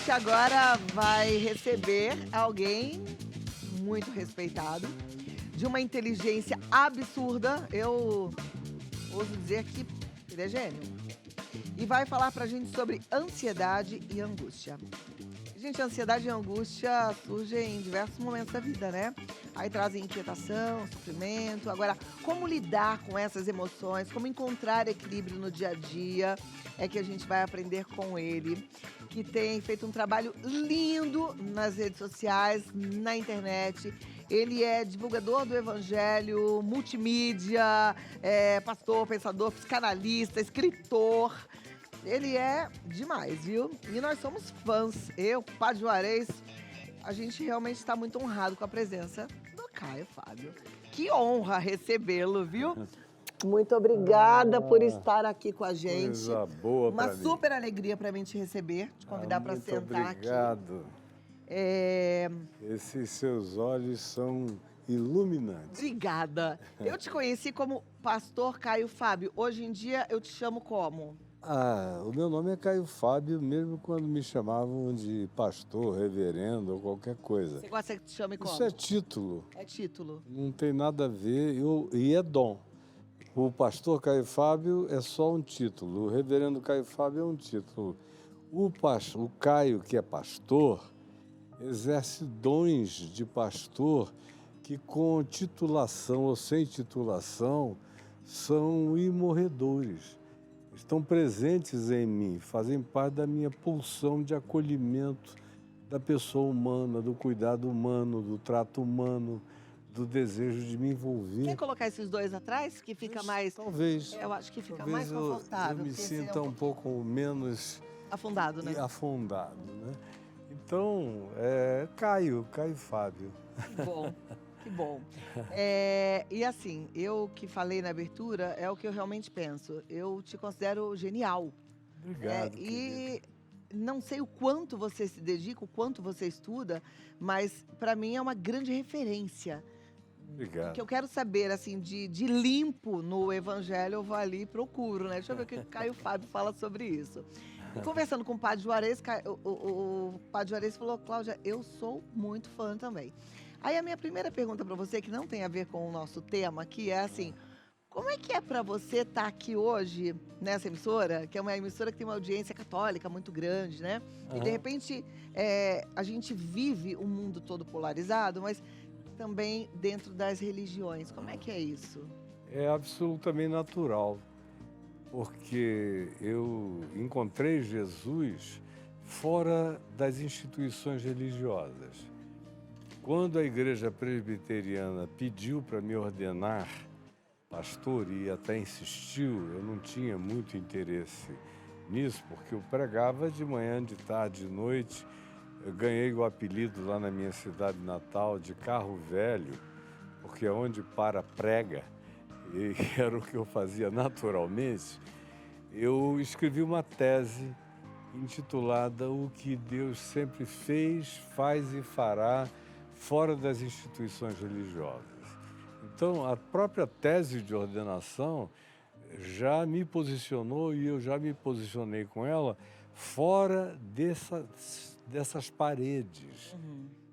gente agora vai receber alguém muito respeitado, de uma inteligência absurda. Eu ouso dizer que ele é gênio. E vai falar pra gente sobre ansiedade e angústia. Gente, ansiedade e angústia surgem em diversos momentos da vida, né? Aí trazem inquietação, sofrimento. Agora, como lidar com essas emoções, como encontrar equilíbrio no dia a dia, é que a gente vai aprender com ele, que tem feito um trabalho lindo nas redes sociais, na internet. Ele é divulgador do evangelho, multimídia, pastor, pensador, psicanalista, escritor. Ele é demais, viu? E nós somos fãs. Eu, Padre Juarez, a gente realmente está muito honrado com a presença do Caio Fábio. Que honra recebê-lo, viu? Muito obrigada por estar aqui com a gente. Coisa boa Uma pra mim. super alegria para mim te receber, te convidar para sentar Muito obrigado. Esses seus olhos são iluminantes. Obrigada. Eu te conheci como Pastor Caio Fábio. Hoje em dia eu te chamo como? O meu nome é Caio Fábio, mesmo quando me chamavam de pastor, reverendo ou qualquer coisa. Você gosta que te chame como? Isso é título, É título. não tem nada a ver, e é dom. O pastor Caio Fábio é só um título, o reverendo Caio Fábio é um título. O Caio, que é pastor, exerce dons de pastor que, com titulação ou sem titulação, são imorredores. Estão presentes em mim, fazem parte da minha pulsão de acolhimento da pessoa humana, do cuidado humano, do trato humano, do desejo de me envolver. Quer colocar esses dois atrás, que fica mais... Talvez. Eu acho que fica mais Talvez confortável. eu me porque seria sinta um pouco menos afundado, né? afundado, né? Então, Caio Fábio. Que bom, que bom. E assim, eu que falei na abertura, é o que eu realmente penso. Eu te considero genial. Obrigado, E não sei o quanto você se dedica, o quanto você estuda, mas para mim é uma grande referência. Obrigado. O que eu quero saber, assim, de limpo no evangelho, eu vou ali e procuro, né? Deixa eu ver o que o Caio Fábio fala sobre isso. E conversando com o Padre Juarez, o Padre Juarez falou: Cláudia, eu sou muito fã também. Aí a minha primeira pergunta para você, que não tem a ver com o nosso tema aqui, é assim: como é que é para você estar aqui hoje nessa emissora, que é uma emissora que tem uma audiência católica muito grande, né? E de repente a gente vive um mundo todo polarizado, mas também dentro das religiões. Como é que é isso? É absolutamente natural, porque eu encontrei Jesus fora das instituições religiosas. Quando a Igreja Presbiteriana pediu para me ordenar pastor e até insistiu, eu não tinha muito interesse nisso, porque eu pregava de manhã, de tarde, de noite. Eu ganhei o apelido lá na minha cidade natal de carro velho, porque é onde para prega, e era o que eu fazia naturalmente. Eu escrevi uma tese intitulada O que Deus sempre fez, faz e fará fora das instituições religiosas. Então, a própria tese de ordenação já me posicionou, e eu já me posicionei com ela, fora dessas paredes.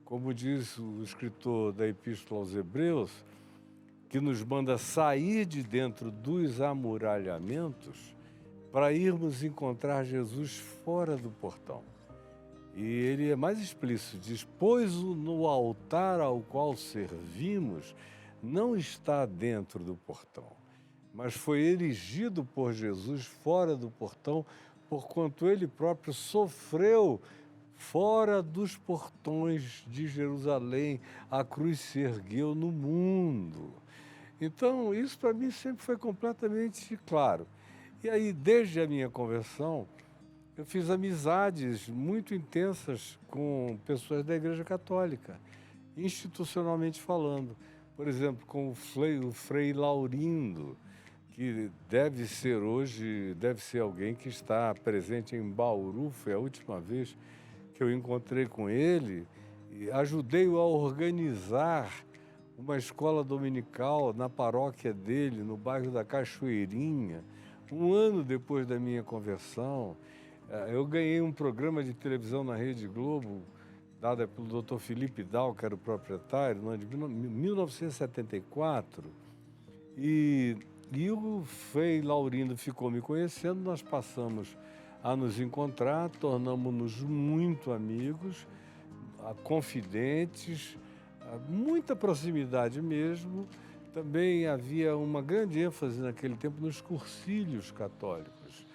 Como diz o escritor da Epístola aos Hebreus, que nos manda sair de dentro dos amuralhamentos para irmos encontrar Jesus fora do portão. E ele é mais explícito, diz: pois no altar ao qual servimos não está dentro do portão, mas foi erigido por Jesus fora do portão, porquanto ele próprio sofreu fora dos portões de Jerusalém, a cruz se ergueu no mundo. Então, isso para mim sempre foi completamente claro. E aí, desde a minha conversão, eu fiz amizades muito intensas com pessoas da Igreja Católica, institucionalmente falando. Por exemplo, com o Frei Laurindo, que deve ser alguém que está presente em Bauru. Foi a última vez que eu encontrei com ele e ajudei-o a organizar uma escola dominical na paróquia dele, no bairro da Cachoeirinha, um ano depois da minha conversão. Eu ganhei um programa de televisão na Rede Globo, dada pelo Dr. Felipe Dal, que era o proprietário, no ano de 1974. E o Frei Laurindo ficou me conhecendo, nós passamos a nos encontrar, tornamos-nos muito amigos, confidentes, muita proximidade mesmo. Também havia uma grande ênfase naquele tempo nos cursilhos católicos.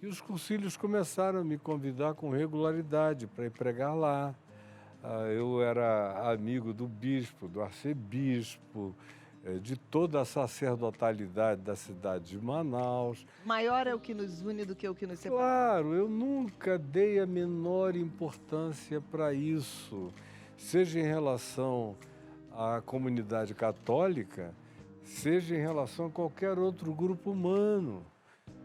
E os cursilhos começaram a me convidar com regularidade para ir pregar lá. Eu era amigo do bispo, do arcebispo, de toda a sacerdotalidade da cidade de Manaus. Maior é o que nos une do que o que nos separa. Claro, eu nunca dei a menor importância para isso, seja em relação à comunidade católica, seja em relação a qualquer outro grupo humano.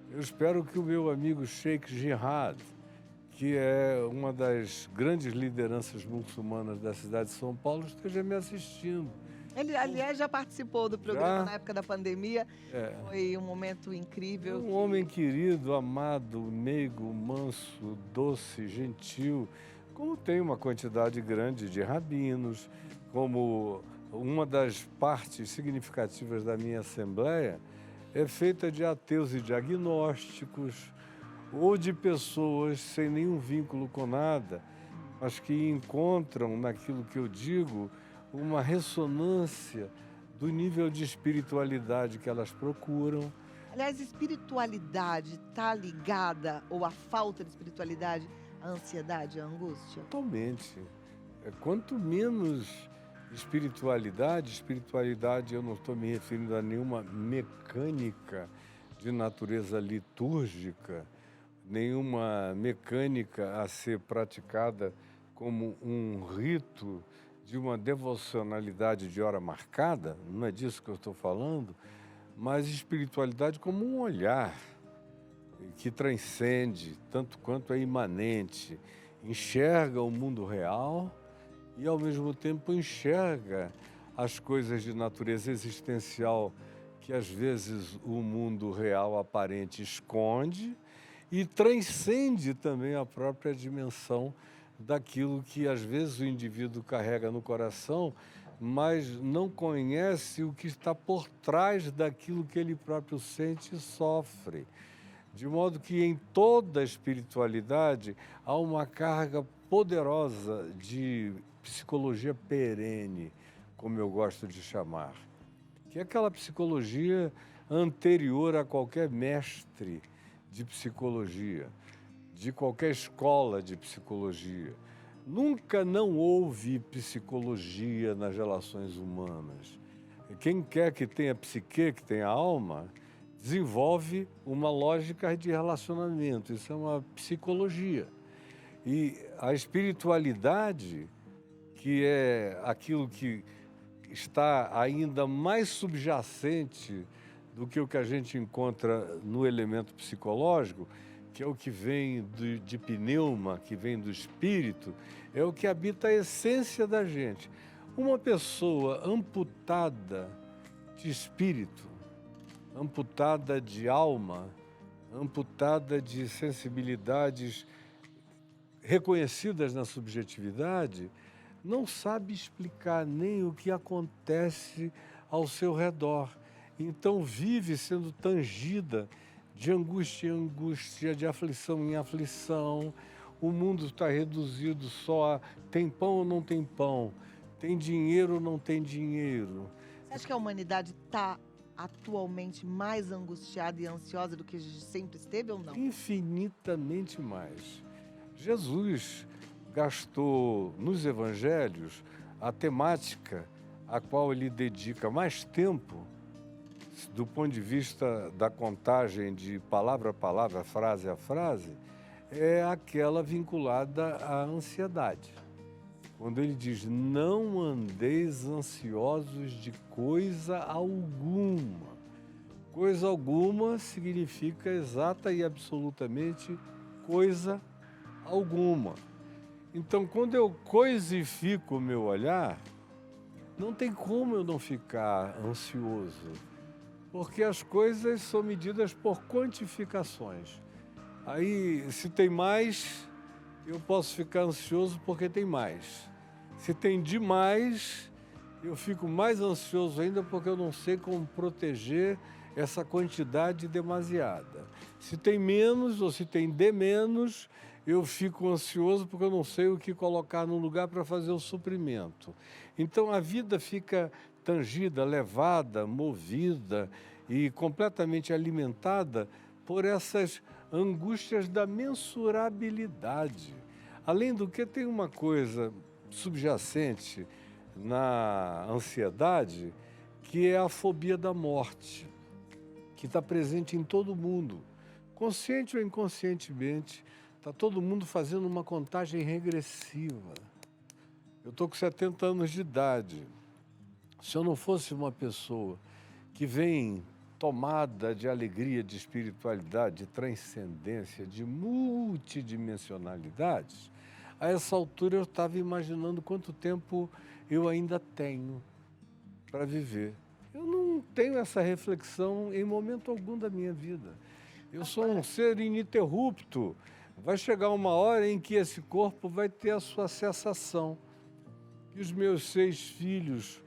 Eu espero que o meu amigo Sheikh Jihad, que é uma das grandes lideranças muçulmanas da cidade de São Paulo, esteja me assistindo. Ele, aliás, já participou do programa Já? na época da pandemia. É. Foi um momento incrível. Um homem querido, amado, meigo, manso, doce, gentil, como tem uma quantidade grande de rabinos, como uma das partes significativas da minha assembleia é feita de ateus e de agnósticos, ou de pessoas sem nenhum vínculo com nada, mas que encontram naquilo que eu digo uma ressonância do nível de espiritualidade que elas procuram. Aliás, espiritualidade está ligada, ou a falta de espiritualidade, à ansiedade, à angústia? Totalmente. Quanto menos espiritualidade eu não estou me referindo a nenhuma mecânica de natureza litúrgica, nenhuma mecânica a ser praticada como um rito de uma devocionalidade de hora marcada, não é disso que eu estou falando, mas espiritualidade como um olhar que transcende, tanto quanto é imanente, enxerga o mundo real e, ao mesmo tempo, enxerga as coisas de natureza existencial que, às vezes, o mundo real aparente esconde e transcende também a própria dimensão daquilo que, às vezes, o indivíduo carrega no coração, mas não conhece o que está por trás daquilo que ele próprio sente e sofre. De modo que em toda a espiritualidade há uma carga poderosa de psicologia perene, como eu gosto de chamar, que é aquela psicologia anterior a qualquer mestre de psicologia, de qualquer escola de psicologia. Nunca não houve psicologia nas relações humanas. Quem quer que tenha psique, que tenha alma, desenvolve uma lógica de relacionamento. Isso é uma psicologia. E a espiritualidade, que é aquilo que está ainda mais subjacente do que o que a gente encontra no elemento psicológico, que é o que vem de pneuma, que vem do espírito, é o que habita a essência da gente. Uma pessoa amputada de espírito, amputada de alma, amputada de sensibilidades reconhecidas na subjetividade, não sabe explicar nem o que acontece ao seu redor. Então vive sendo tangida de angústia em angústia, de aflição em aflição. O mundo está reduzido só a tem pão ou não tem pão, tem dinheiro ou não tem dinheiro. Você acha que a humanidade está atualmente mais angustiada e ansiosa do que sempre esteve ou não? Infinitamente mais. Jesus gastou nos evangelhos a temática a qual ele dedica mais tempo, do ponto de vista da contagem de palavra a palavra, frase a frase, é aquela vinculada à ansiedade. Quando ele diz, não andeis ansiosos de coisa alguma. Coisa alguma significa exata e absolutamente coisa alguma. Então, quando eu coisifico o meu olhar, não tem como eu não ficar ansioso, porque as coisas são medidas por quantificações. Aí, se tem mais, eu posso ficar ansioso porque tem mais. Se tem demais, eu fico mais ansioso ainda porque eu não sei como proteger essa quantidade demasiada. Se tem menos ou se tem de menos, eu fico ansioso porque eu não sei o que colocar no lugar para fazer o suprimento. Então a vida fica tangida, levada, movida e completamente alimentada por essas angústias da mensurabilidade. Além do que, tem uma coisa subjacente na ansiedade, que é a fobia da morte, que está presente em todo mundo. Consciente ou inconscientemente, está todo mundo fazendo uma contagem regressiva. Eu estou com 70 anos de idade. Se eu não fosse uma pessoa que vem tomada de alegria, de espiritualidade, de transcendência, de multidimensionalidades, a essa altura eu estava imaginando quanto tempo eu ainda tenho para viver. Eu não tenho essa reflexão em momento algum da minha vida. Eu sou um ser ininterrupto. Vai chegar uma hora em que esse corpo vai ter a sua cessação. E os meus 6 filhos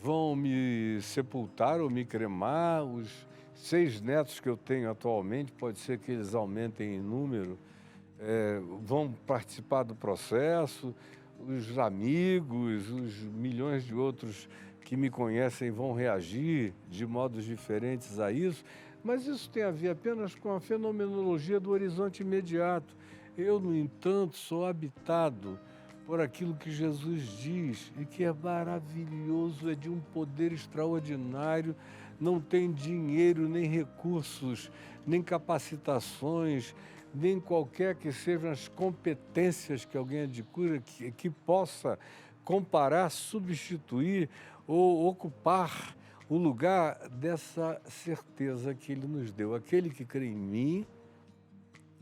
vão me sepultar ou me cremar. Os 6 netos que eu tenho atualmente, pode ser que eles aumentem em número, vão participar do processo. Os amigos, os milhões de outros que me conhecem vão reagir de modos diferentes a isso, mas isso tem a ver apenas com a fenomenologia do horizonte imediato. Eu, no entanto, sou habitado por aquilo que Jesus diz e que é maravilhoso, é de um poder extraordinário, não tem dinheiro, nem recursos, nem capacitações, nem qualquer que sejam as competências que alguém adquira que possa comparar, substituir ou ocupar o lugar dessa certeza que Ele nos deu. Aquele que crê em mim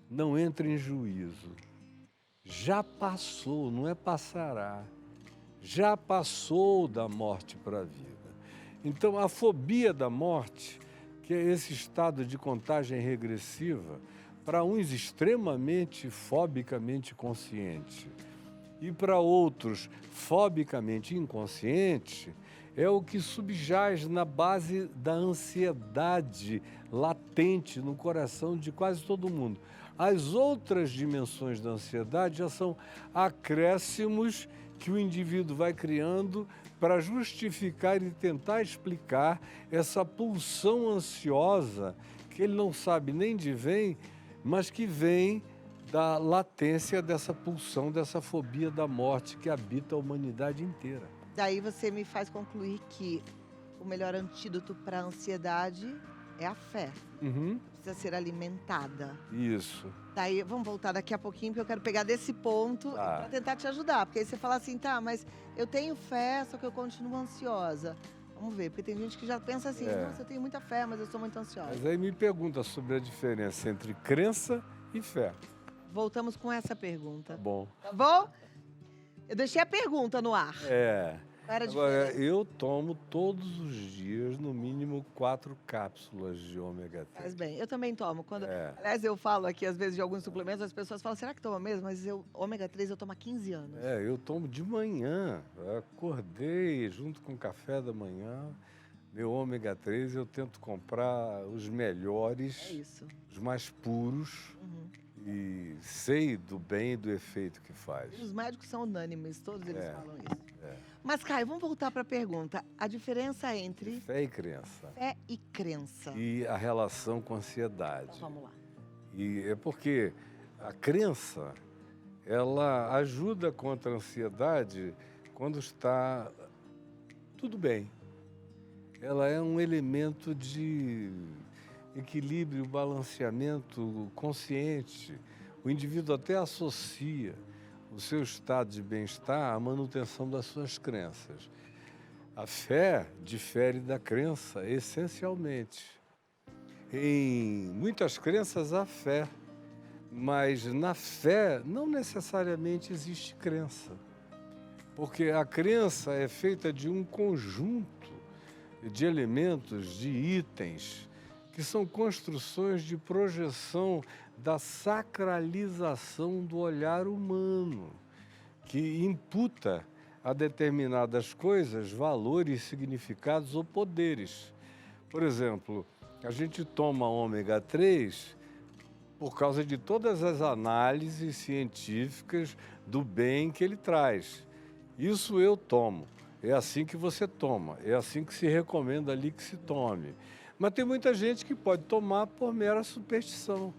não entra em juízo. Já passou, não é passará. Já passou da morte para a vida. Então, a fobia da morte, que é esse estado de contagem regressiva, para uns extremamente fobicamente consciente e para outros fobicamente inconsciente, é o que subjaz na base da ansiedade latente no coração de quase todo mundo. As outras dimensões da ansiedade já são acréscimos que o indivíduo vai criando para justificar e tentar explicar essa pulsão ansiosa que ele não sabe nem de vem, mas que vem da latência dessa pulsão, dessa fobia da morte que habita a humanidade inteira. Daí você me faz concluir que o melhor antídoto para a ansiedade é a fé. Uhum. Precisa ser alimentada. Isso. Daí, vamos voltar daqui a pouquinho, porque eu quero pegar desse ponto para tentar te ajudar. Porque aí você fala assim, tá, mas eu tenho fé, só que eu continuo ansiosa. Vamos ver, porque tem gente que já pensa assim, nossa, eu tenho muita fé, mas eu sou muito ansiosa. Mas aí me pergunta sobre a diferença entre crença e fé. Voltamos com essa pergunta. Bom. Tá bom? Eu deixei a pergunta no ar. Agora, eu tomo todos os dias, no mínimo, 4 cápsulas de ômega 3. Faz bem. Eu também tomo. Aliás, eu falo aqui, às vezes, de alguns suplementos, as pessoas falam, será que toma mesmo? Mas ômega 3 eu tomo há 15 anos. Eu tomo de manhã. Eu acordei junto com o café da manhã. Meu ômega 3 eu tento comprar os melhores, os mais puros. E sei do bem e do efeito que faz. Os médicos são unânimes, todos eles falam isso. Mas, Caio, vamos voltar para a pergunta. A diferença entre fé e crença. Fé e crença. E a relação com a ansiedade. Então, vamos lá. E é porque a crença, ela ajuda contra a ansiedade quando está tudo bem. Ela é um elemento de equilíbrio, balanceamento consciente. O indivíduo até associa o seu estado de bem-estar à manutenção das suas crenças. A fé difere da crença essencialmente. Em muitas crenças há fé, mas na fé não necessariamente existe crença. Porque a crença é feita de um conjunto de elementos, de itens, que são construções de projeção da sacralização do olhar humano, que imputa a determinadas coisas valores, significados ou poderes. Por exemplo, a gente toma ômega 3 por causa de todas as análises científicas do bem que ele traz. Isso eu tomo. É assim que você toma. É assim que se recomenda ali que se tome. Mas tem muita gente que pode tomar por mera superstição.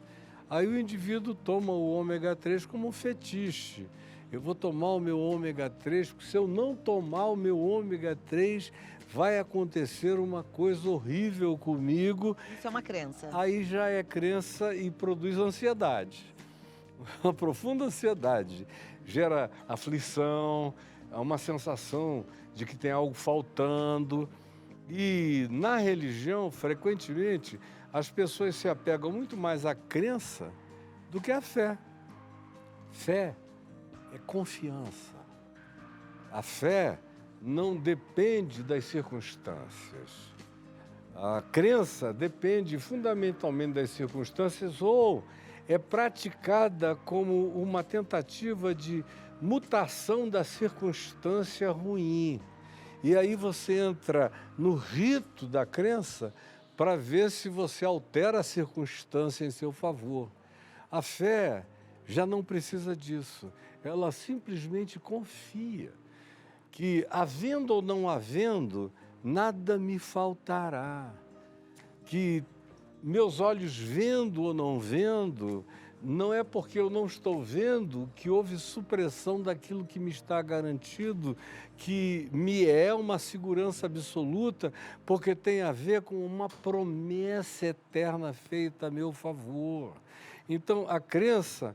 Aí o indivíduo toma o ômega 3 como um fetiche. Eu vou tomar o meu ômega 3, porque se eu não tomar o meu ômega 3, vai acontecer uma coisa horrível comigo. Isso é uma crença. Aí já é crença e produz ansiedade. Uma profunda ansiedade. Gera aflição, uma sensação de que tem algo faltando. E na religião, frequentemente, as pessoas se apegam muito mais à crença do que à fé. Fé é confiança. A fé não depende das circunstâncias. A crença depende fundamentalmente das circunstâncias ou é praticada como uma tentativa de mutação da circunstância ruim. E aí você entra no rito da crença para ver se você altera a circunstância em seu favor. A fé já não precisa disso. Ela simplesmente confia que, havendo ou não havendo, nada me faltará. Que meus olhos vendo ou não vendo, não é porque eu não estou vendo que houve supressão daquilo que me está garantido, que me é uma segurança absoluta, porque tem a ver com uma promessa eterna feita a meu favor. Então, a crença,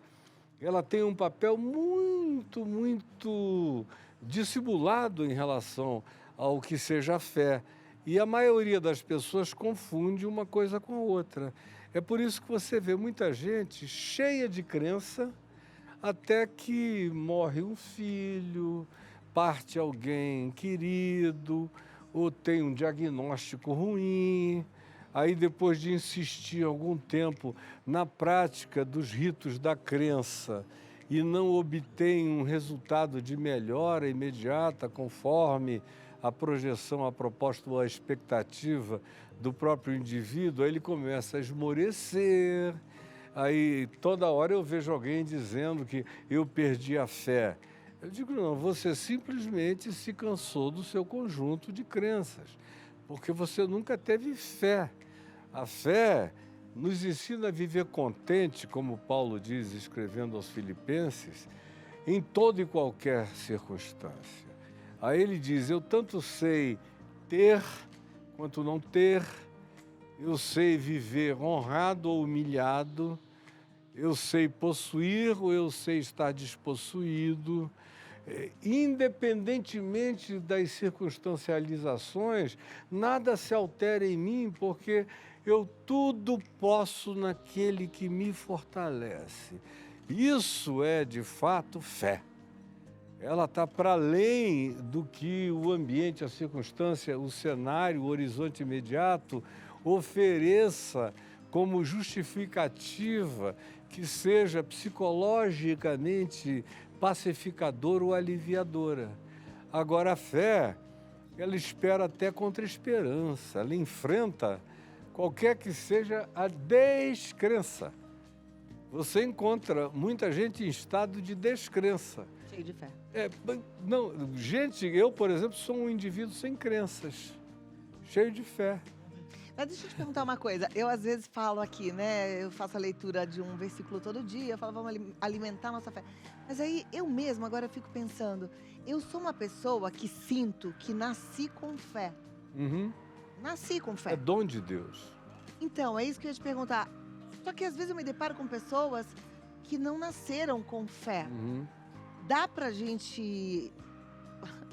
ela tem um papel muito dissimulado em relação ao que seja a fé. E a maioria das pessoas confunde uma coisa com a outra. É por isso que você vê muita gente cheia de crença, até que morre um filho, parte alguém querido, ou tem um diagnóstico ruim. Aí, depois de insistir algum tempo na prática dos ritos da crença e não obtém um resultado de melhora imediata, conforme a projeção, a proposta ou a expectativa do próprio indivíduo, aí ele começa a esmorecer. Aí, toda hora eu vejo alguém dizendo que eu perdi a fé. Eu digo, não, você simplesmente se cansou do seu conjunto de crenças, porque você nunca teve fé. A fé nos ensina a viver contente, como Paulo diz, escrevendo aos Filipenses, em toda e qualquer circunstância. Aí ele diz, eu tanto sei ter quanto não ter, eu sei viver honrado ou humilhado, eu sei possuir ou eu sei estar despossuído, independentemente das circunstancializações, nada se altera em mim, porque eu tudo posso naquele que me fortalece. Isso é, de fato, fé. Ela está para além do que o ambiente, a circunstância, o cenário, o horizonte imediato ofereça como justificativa que seja psicologicamente pacificadora ou aliviadora. Agora, a fé, ela espera até contra a esperança, ela enfrenta qualquer que seja a descrença. Você encontra muita gente em estado de descrença. Cheio de fé. Eu, por exemplo, sou um indivíduo sem crenças, cheio de fé. Mas deixa eu te perguntar uma coisa. Eu, às vezes, falo aqui, né? Eu faço a leitura de um versículo todo dia. Eu falo, vamos alimentar a nossa fé. Mas aí, eu mesma, agora fico pensando. Eu sou uma pessoa que sinto que nasci com fé. Uhum. Nasci com fé. É dom de Deus. Então, é isso que eu ia te perguntar. Só que, às vezes, eu me deparo com pessoas que não nasceram com fé. Uhum. Dá pra gente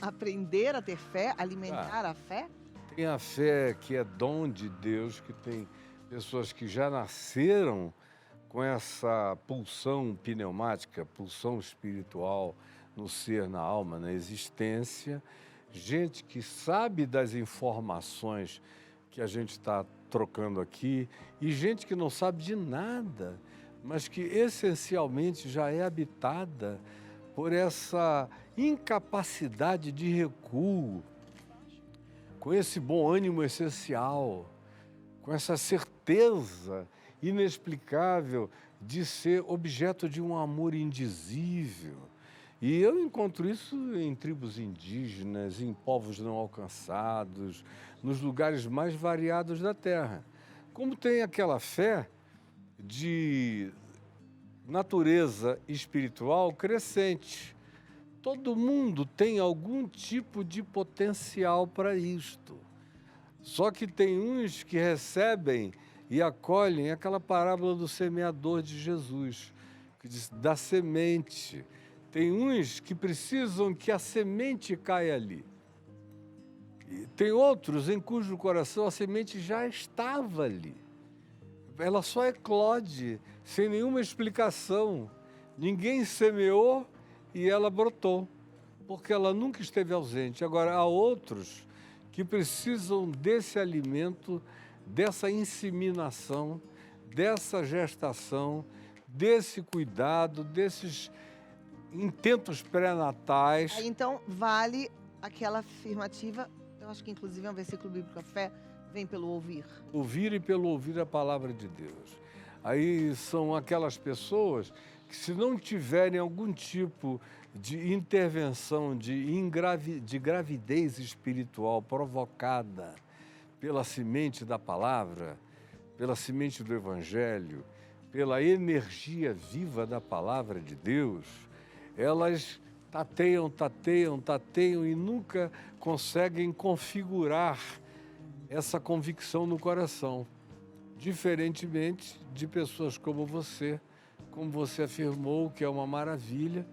aprender a ter fé, alimentar a fé? Tem a fé que é dom de Deus, que tem pessoas que já nasceram com essa pulsão pneumática, pulsão espiritual no ser, na alma, na existência. Gente que sabe das informações que a gente está trocando aqui, e gente que não sabe de nada, mas que essencialmente já é habitada por essa incapacidade de recuo, com esse bom ânimo essencial, com essa certeza inexplicável de ser objeto de um amor indizível. E eu encontro isso em tribos indígenas, em povos não alcançados, nos lugares mais variados da Terra. Como tem aquela fé de natureza espiritual crescente. Todo mundo tem algum tipo de potencial para isto. Só que tem uns que recebem e acolhem aquela parábola do semeador de Jesus, que diz da semente. Tem uns que precisam que a semente caia ali. E tem outros em cujo coração a semente já estava ali. Ela só eclode, sem nenhuma explicação. Ninguém semeou e ela brotou, porque ela nunca esteve ausente. Agora, há outros que precisam desse alimento, dessa inseminação, dessa gestação, desse cuidado, desses intentos pré-natais. Aí, então, vale aquela afirmativa, eu acho que inclusive é um versículo bíblico, a fé vem pelo ouvir. Ouvir e pelo ouvir a palavra de Deus. Aí são aquelas pessoas que, se não tiverem algum tipo de intervenção, de gravidez espiritual provocada pela semente da palavra, pela semente do Evangelho, pela energia viva da palavra de Deus, elas tateiam e nunca conseguem configurar essa convicção no coração. Diferentemente de pessoas como você afirmou, que é uma maravilha.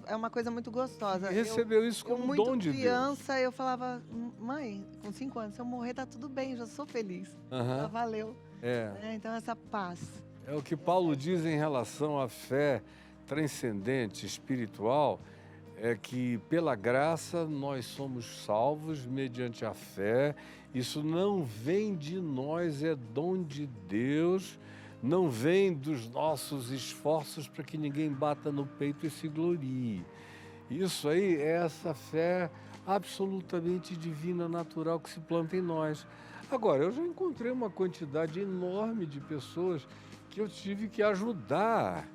É uma coisa muito gostosa. Recebeu isso como um dom de Deus. Muito criança, eu falava, mãe, com 5 anos, se eu morrer tá tudo bem, já sou feliz. Já valeu. Então essa paz. É o que Paulo diz em relação à fé transcendente, espiritual, é que pela graça nós somos salvos mediante a fé. Isso não vem de nós, é dom de Deus, não vem dos nossos esforços para que ninguém bata no peito e se glorie. Isso aí é essa fé absolutamente divina, natural, que se planta em nós. Agora, eu já encontrei uma quantidade enorme de pessoas que eu tive que ajudar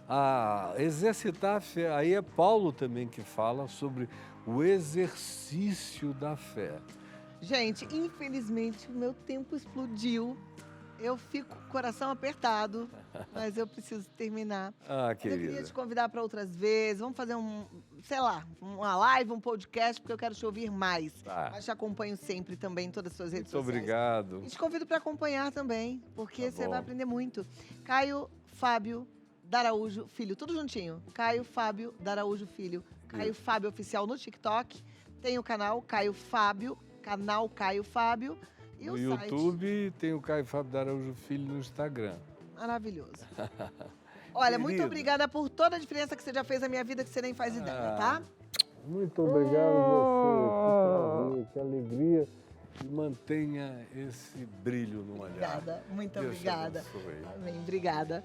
a exercitar a fé. Aí é Paulo também que fala sobre o exercício da fé. Gente, infelizmente o meu tempo explodiu. Eu fico com o coração apertado, mas eu preciso terminar. Querida. Eu queria te convidar para outras vezes. Vamos fazer uma live, um podcast, porque eu quero te ouvir mais. Mas te acompanho sempre também em todas as suas redes sociais. Muito obrigado. E te convido para acompanhar também, porque você vai aprender muito. Caio Fábio D'Araújo Filho, tudo juntinho. Caio Fábio D'Araújo Filho. Caio Fábio Oficial no TikTok. Tem o canal Caio Fábio, canal Caio Fábio. E no o YouTube tem o Caio Fábio D'Araújo Filho no Instagram. Maravilhoso. Olha, muito obrigada por toda a diferença que você já fez na minha vida, que você nem faz ideia, tá? Muito obrigado a você. Que prazer, que alegria. E mantenha esse brilho no olhar. Obrigada, muito obrigada. Deus te abençoe. Amém, obrigada.